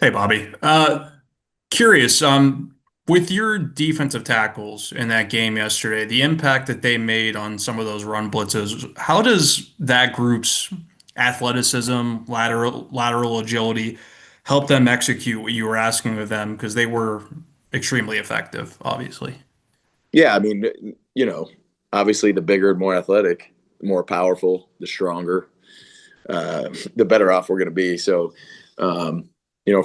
Hey, Bobby. Curious, with your defensive tackles in that game yesterday, the impact that they made on some of those run blitzes, how does that group's athleticism, lateral agility help them execute what you were asking of them? Because they were extremely effective, obviously. Yeah, I mean, obviously the bigger and more athletic, the more powerful, the stronger, the better off we're going to be. So,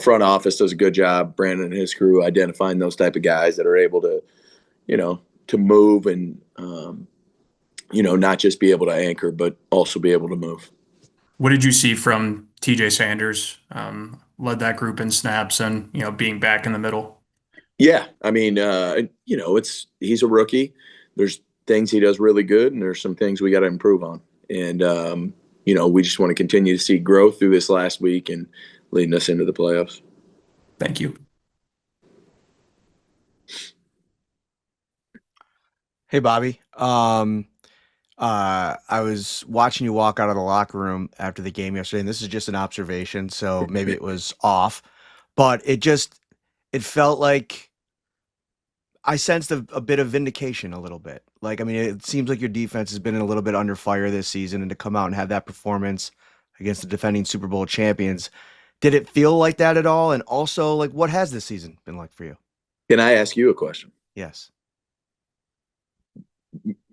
front office does a good job, Brandon and his crew, identifying those type of guys that are able to, to move and, not just be able to anchor, but also be able to move. What did you see from TJ Sanders? Led that group in snaps and, being back in the middle. Yeah, I mean, it's he's a rookie. There's things he does really good, and there's some things we got to improve on. And we just want to continue to see growth through this last week and leading us into the playoffs. Thank you. Hey, Bobby. I was watching you walk out of the locker room after the game yesterday, and this is just an observation, so maybe it was off, but it felt like I sensed a bit of vindication a little bit. Like, I mean, it seems like your defense has been a little bit under fire this season, and to come out and have that performance against the defending Super Bowl champions, did it feel like that at all? And also, like, what has this season been like for you? Can I ask you a question? Yes.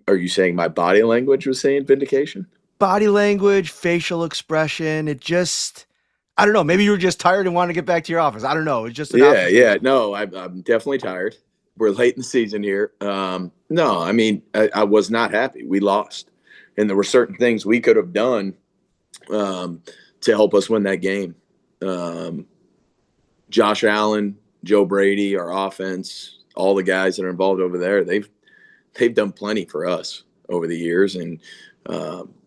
Are you saying my body language was saying vindication? Body language, facial expression, I don't know. Maybe you were just tired and wanted to get back to your office. I don't know. It's just an Yeah. observation. No, I'm definitely tired. We're late in the season here. No, I mean, I was not happy. We lost, and there were certain things we could have done to help us win that game. Josh Allen, Joe Brady, our offense, all the guys that are involved over there, they've done plenty for us over the years, and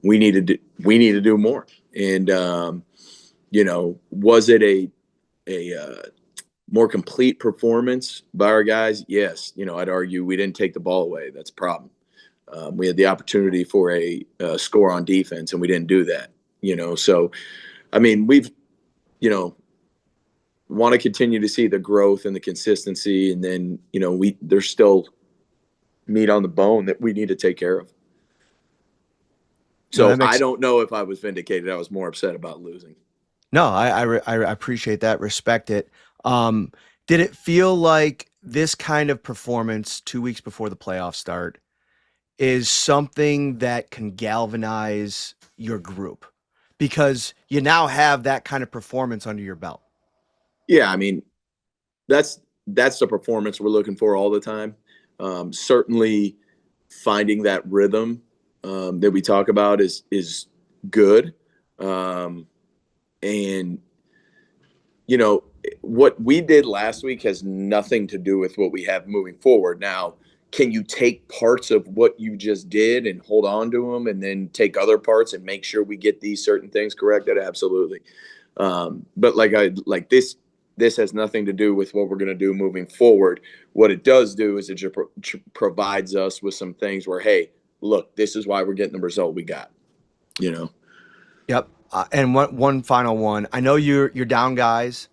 we need to do more. And was it a more complete performance by our guys? Yes. I'd argue we didn't take the ball away. That's a problem. We had the opportunity for a score on defense, and we didn't do that. So I mean, we've want to continue to see the growth and the consistency, and then there's still meat on the bone that we need to take care of. No, So that I makes don't know if I was vindicated. I was more upset about losing. no. I appreciate that. Respect it. Um, did it feel like this kind of performance 2 weeks before the playoffs start is something that can galvanize your group because you now have that kind of performance under your belt? Yeah, I mean, that's the performance we're looking for all the time. Certainly, finding that rhythm that we talk about is good, and what we did last week has nothing to do with what we have moving forward. Now, can you take parts of what you just did and hold on to them, and then take other parts and make sure we get these certain things corrected? Absolutely. But like this has nothing to do with what we're going to do moving forward. What it does do is it provides us with some things where, hey, look, this is why we're getting the result we got. You know. Yep. And one final one. I know you're down, guys,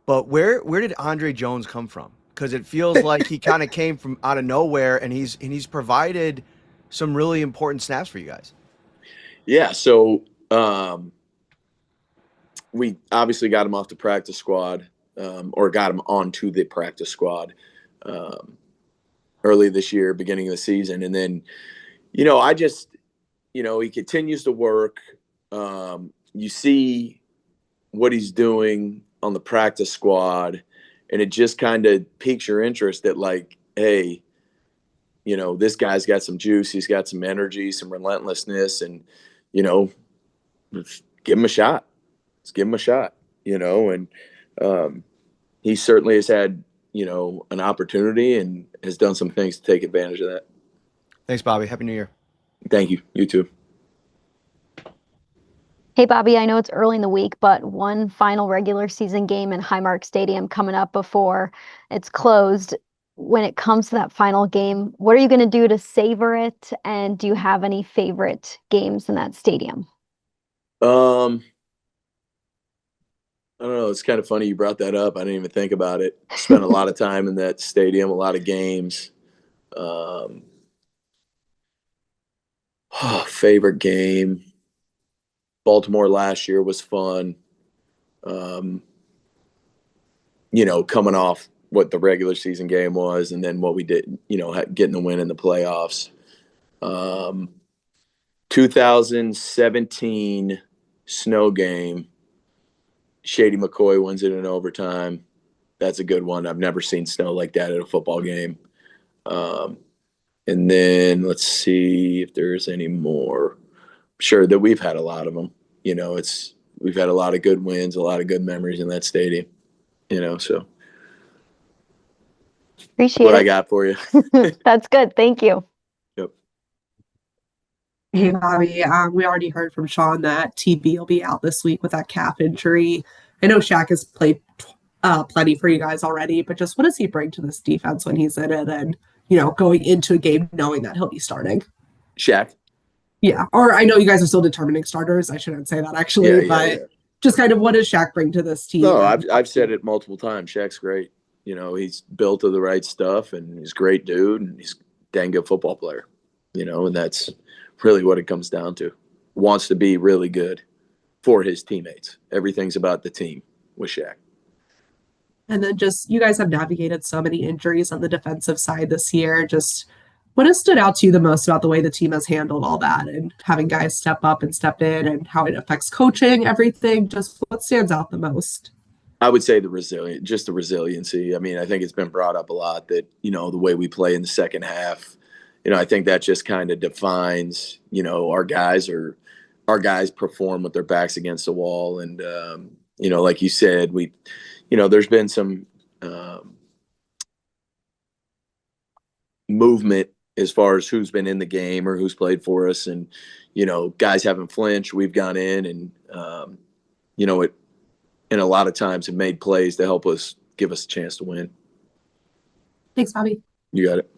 but where did Andre Jones come from? Because it feels like he kind of came from out of nowhere, and he's provided some really important snaps for you guys. Yeah. So we obviously got him off the practice squad, or got him onto the practice squad um, early this year, beginning of the season, and then I just he continues to work. You see what he's doing on the practice squad, and it just kind of piques your interest that, like, hey, this guy's got some juice, he's got some energy, some relentlessness, and you know, let's give him a shot. Let's give him a shot. And he certainly has had an opportunity and has done some things to take advantage of that. Thanks, Bobby. Happy New Year. Thank you. You too. Hey, Bobby, I know it's early in the week, but one final regular season game in Highmark Stadium coming up before it's closed. When it comes to that final game, what are you going to do to savor it? And do you have any favorite games in that stadium? Um, I don't know. It's kind of funny you brought that up. I didn't even think about it. Spent a lot of time in that stadium, a lot of games. Um, favorite game. Baltimore last year was fun. Um, coming off what the regular season game was and then what we did, getting the win in the playoffs. 2017 snow game. Shady McCoy wins it in overtime. That's a good one. I've never seen snow like that at a football game. Um, and then let's see if there's any more. Sure that we've had a lot of them. We've had a lot of good wins, a lot of good memories in that stadium. So Appreciate what I it. got for you. That's good. Thank you. Yep. Hey, Bobby. We already heard from Sean that TB will be out this week with that calf injury. I know Shaq has played plenty for you guys already, but just what does he bring to this defense when he's in it and, going into a game knowing that he'll be starting? Shaq. Yeah. Or I know you guys are still determining starters. I shouldn't say that actually, but just kind of what does Shaq bring to this team? No, I've said it multiple times. Shaq's great. He's built of the right stuff and he's a great dude and he's a dang good football player, and that's really what it comes down to. Wants to be really good for his teammates. Everything's about the team with Shaq. And then just you guys have navigated so many injuries on the defensive side this year. Just what has stood out to you the most about the way the team has handled all that and having guys step up and step in and how it affects coaching, everything? Just what stands out the most? I would say the resiliency. I mean, I think it's been brought up a lot that, the way we play in the second half, I think that just kind of defines, our guys perform with their backs against the wall. And, like you said, there's been some movement as far as who's been in the game or who's played for us. And, guys haven't flinched. We've gone in and, and a lot of times have made plays to help us give us a chance to win. Thanks, Bobby. You got it.